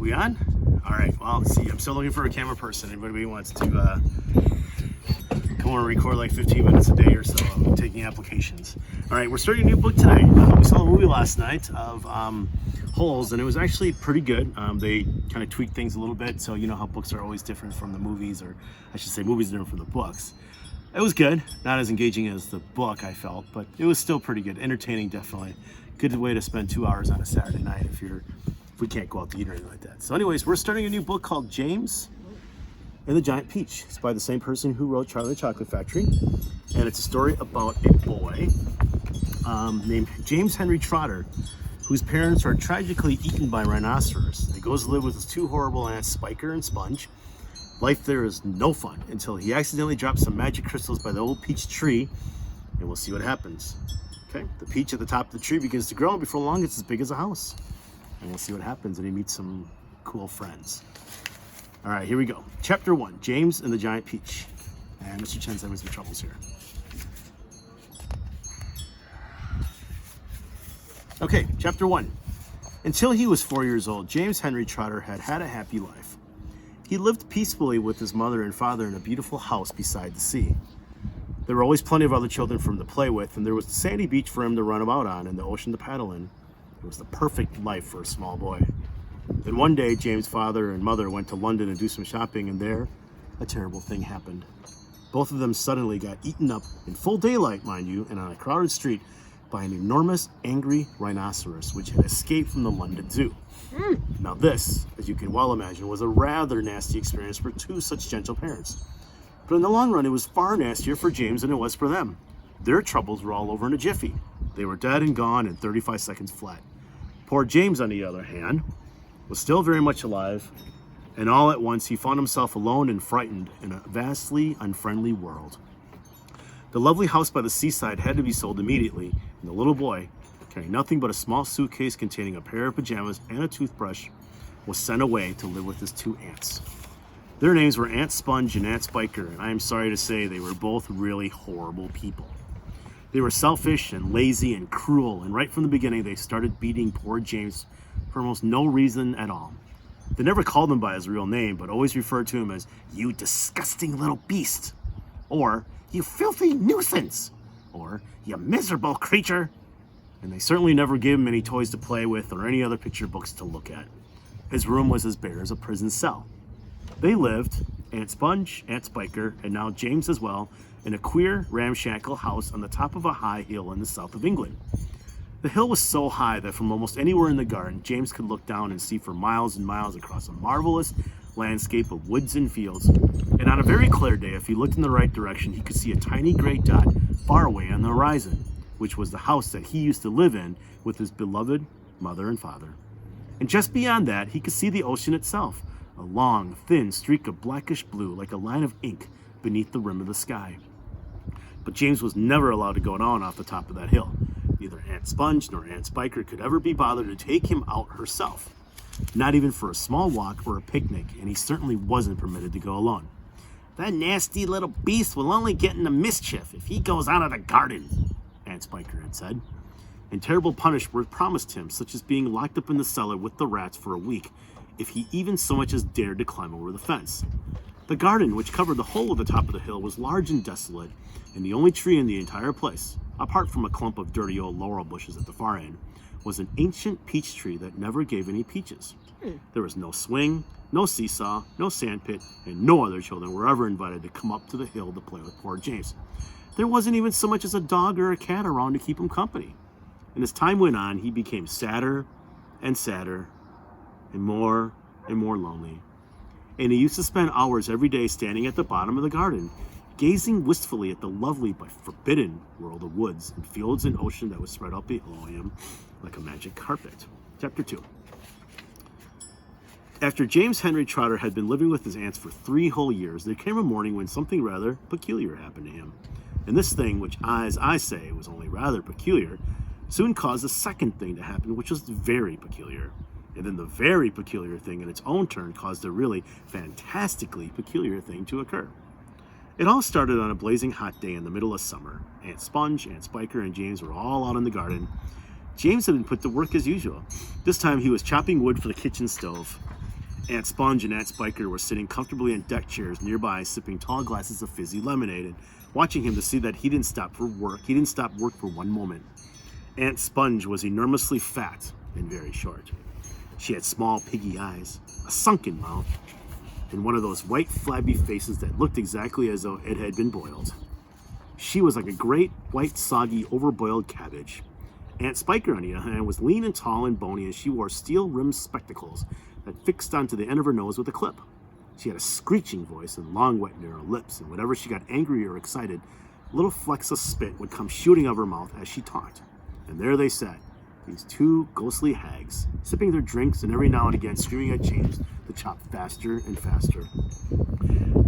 We on? All right. Well, let's see. I'm still looking for a camera person. Anybody wants to come on and record like 15 minutes a day or so? I'm taking applications. All right. We're starting a new book today. We saw a movie last night of Holes, and it was actually pretty good. They kind of tweaked things a little bit. So you know how books are always different from the movies, or I should say movies are different from the books. It was good. Not as engaging as the book, I felt, but it was still pretty good. Entertaining, definitely. Good way to spend 2 hours on a Saturday night if we can't go out to eat or anything like that. So anyways, we're starting a new book called James and the Giant Peach. It's by the same person who wrote Charlie and the Chocolate Factory. And it's a story about a boy named James Henry Trotter, whose parents are tragically eaten by rhinoceros. He goes to live with his two horrible aunts, Spiker and Sponge. Life there is no fun until he accidentally drops some magic crystals by the old peach tree, and we'll see what happens. Okay, the peach at the top of the tree begins to grow, and before long it's as big as a house. And we'll see what happens, and he meets some cool friends. All right, here we go. Chapter 1, James and the Giant Peach. And Mr. Chen's having some troubles here. Okay, Chapter 1. Until he was 4 years old, James Henry Trotter had had a happy life. He lived peacefully with his mother and father in a beautiful house beside the sea. There were always plenty of other children for him to play with, and there was the sandy beach for him to run about on and the ocean to paddle in. It was the perfect life for a small boy. Then one day, James' father and mother went to London to do some shopping, and there, a terrible thing happened. Both of them suddenly got eaten up, in full daylight, mind you, and on a crowded street, by an enormous, angry rhinoceros, which had escaped from the London Zoo. Now this, as you can well imagine, was a rather nasty experience for two such gentle parents. But in the long run, it was far nastier for James than it was for them. Their troubles were all over in a jiffy. They were dead and gone in 35 seconds flat. Poor James, on the other hand, was still very much alive, and all at once he found himself alone and frightened in a vastly unfriendly world. The lovely house by the seaside had to be sold immediately, and the little boy, carrying nothing but a small suitcase containing a pair of pajamas and a toothbrush, was sent away to live with his two aunts. Their names were Aunt Sponge and Aunt Spiker, and I am sorry to say they were both really horrible people. They were selfish and lazy and cruel, and right from the beginning they started beating poor James for almost no reason at all. They never called him by his real name, but always referred to him as, "You disgusting little beast," or "You filthy nuisance," or "You miserable creature." And they certainly never gave him any toys to play with or any other picture books to look at. His room was as bare as a prison cell. They lived, Aunt Sponge, Aunt Spiker, and now James as well, in a queer, ramshackle house on the top of a high hill in the south of England. The hill was so high that from almost anywhere in the garden, James could look down and see for miles and miles across a marvelous landscape of woods and fields. And on a very clear day, if he looked in the right direction, he could see a tiny gray dot far away on the horizon, which was the house that he used to live in with his beloved mother and father. And just beyond that, he could see the ocean itself, a long, thin streak of blackish blue like a line of ink beneath the rim of the sky. But James was never allowed to go down off the top of that hill. Neither Aunt Sponge nor Aunt Spiker could ever be bothered to take him out herself, not even for a small walk or a picnic, and he certainly wasn't permitted to go alone. "That nasty little beast will only get into mischief if he goes out of the garden," Aunt Spiker had said. And terrible punishments were promised him, such as being locked up in the cellar with the rats for a week, if he even so much as dared to climb over the fence. The garden, which covered the whole of the top of the hill, was large and desolate, and the only tree in the entire place, apart from a clump of dirty old laurel bushes at the far end, was an ancient peach tree that never gave any peaches. There was no swing, no seesaw, no sandpit, and no other children were ever invited to come up to the hill to play with poor James. There wasn't even so much as a dog or a cat around to keep him company. And as time went on, he became sadder and sadder and more lonely. And he used to spend hours every day standing at the bottom of the garden, gazing wistfully at the lovely but forbidden world of woods and fields and ocean that was spread out below him like a magic carpet. Chapter 2. After James Henry Trotter had been living with his aunts for 3 whole years, there came a morning when something rather peculiar happened to him. And this thing, which as I say was only rather peculiar, soon caused a second thing to happen, which was very peculiar. And then the very peculiar thing in its own turn caused a really fantastically peculiar thing to occur. It all started on a blazing hot day in the middle of summer. Aunt Sponge, Aunt Spiker, and James were all out in the garden. James had been put to work as usual. This time he was chopping wood for the kitchen stove. Aunt Sponge and Aunt Spiker were sitting comfortably in deck chairs nearby, sipping tall glasses of fizzy lemonade and watching him to see that he didn't stop work for one moment. Aunt Sponge was enormously fat and very short. She had small piggy eyes, a sunken mouth, and one of those white flabby faces that looked exactly as though it had been boiled. She was like a great white soggy overboiled cabbage. Aunt Spiker, on the other hand, was lean and tall and bony, and she wore steel-rimmed spectacles that fixed onto the end of her nose with a clip. She had a screeching voice and long, wet, narrow lips, and whenever she got angry or excited, little flecks of spit would come shooting out of her mouth as she talked. And there they sat, these two ghostly hags, sipping their drinks and every now and again screaming at James to chop faster and faster.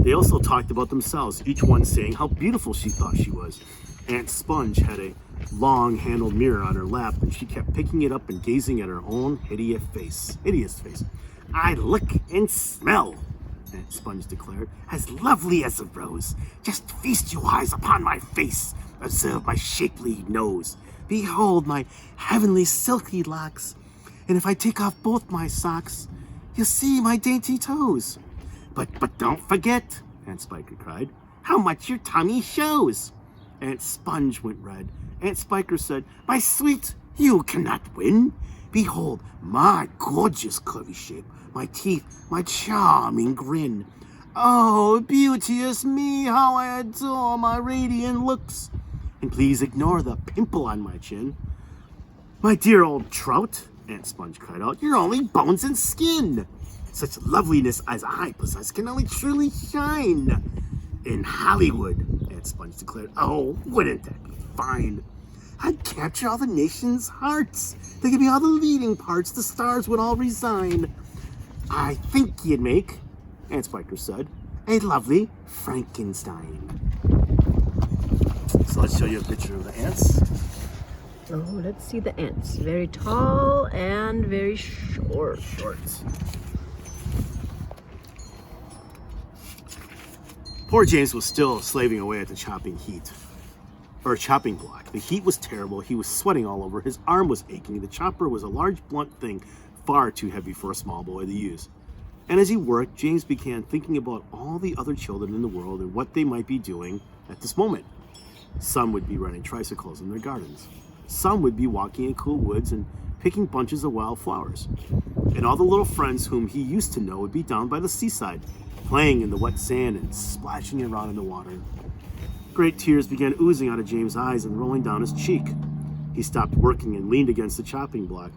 They also talked about themselves, each one saying how beautiful she thought she was. Aunt Sponge had a long-handled mirror on her lap, and she kept picking it up and gazing at her own hideous face. "I look and smell," Aunt Sponge declared, "as lovely as a rose. Just feast your eyes upon my face. Observe my shapely nose. Behold my heavenly silky locks. And if I take off both my socks, you'll see my dainty toes. But don't forget," Aunt Spiker cried, "how much your tummy shows." Aunt Sponge went red. Aunt Spiker said, "My sweet, you cannot win. Behold my gorgeous curvy shape, my teeth, my charming grin. Oh, beauteous me, how I adore my radiant looks. And please ignore the pimple on my chin." "My dear old trout," Aunt Sponge cried out, "you're only bones and skin. Such loveliness as I possess can only truly shine in Hollywood," Aunt Sponge declared. "Oh, wouldn't that be fine? I'd capture all the nation's hearts. They could be all the leading parts. The stars would all resign. I think you'd make," Aunt Spiker said, "a lovely Frankenstein." So let's show you a picture of the ants. Oh, let's see the ants. Very tall and very short. Poor James was still slaving away at the chopping block. The heat was terrible. He was sweating all over. His arm was aching. The chopper was a large, blunt thing, far too heavy for a small boy to use. And as he worked, James began thinking about all the other children in the world and what they might be doing at this moment. Some would be riding tricycles in their gardens. Some would be walking in cool woods and picking bunches of wild flowers. And all the little friends whom he used to know would be down by the seaside, playing in the wet sand and splashing around in the water. Great tears began oozing out of James' eyes and rolling down his cheek. He stopped working and leaned against the chopping block,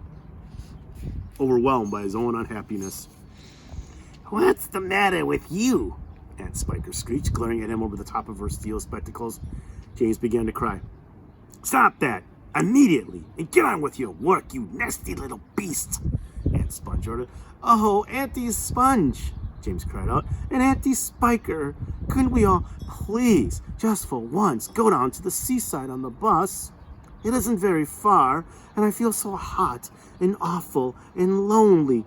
overwhelmed by his own unhappiness. "What's the matter with you?" Aunt Spiker screeched, glaring at him over the top of her steel spectacles. James began to cry. "Stop that immediately and get on with your work, you nasty little beast," Aunt Sponge ordered. "Oh, Auntie Sponge," James cried out, "and Auntie Spiker, couldn't we all please, just for once, go down to the seaside on the bus? It isn't very far, and I feel so hot and awful and lonely."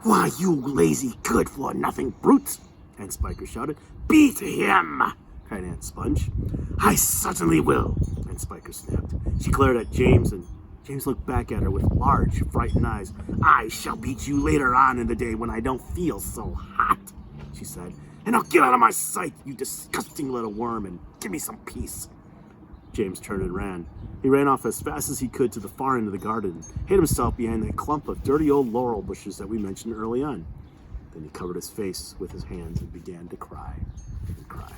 "Why, you lazy, good-for-nothing brute," Aunt Spiker shouted. "Beat him," cried Aunt Sponge. "I certainly will," Aunt Spiker snapped. She glared at James, and James looked back at her with large, frightened eyes. "I shall beat you later on in the day when I don't feel so hot," she said. "And now get out of my sight, you disgusting little worm, and give me some peace." James turned and ran. He ran off as fast as he could to the far end of the garden and hid himself behind that clump of dirty old laurel bushes that we mentioned early on. Then he covered his face with his hands and began to cry and cry.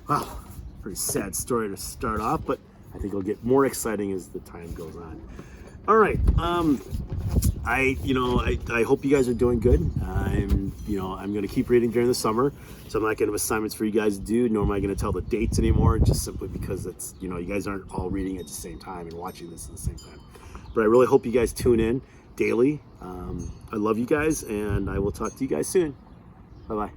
Well, pretty sad story to start off, but I think it'll get more exciting as the time goes on. All right, I hope you guys are doing good. I'm going to keep reading during the summer, so I'm not going to have assignments for you guys to do, nor am I going to tell the dates anymore, just simply because it's, you guys aren't all reading at the same time and watching this at the same time. But I really hope you guys tune in daily. I love you guys, and I will talk to you guys soon. Bye-bye.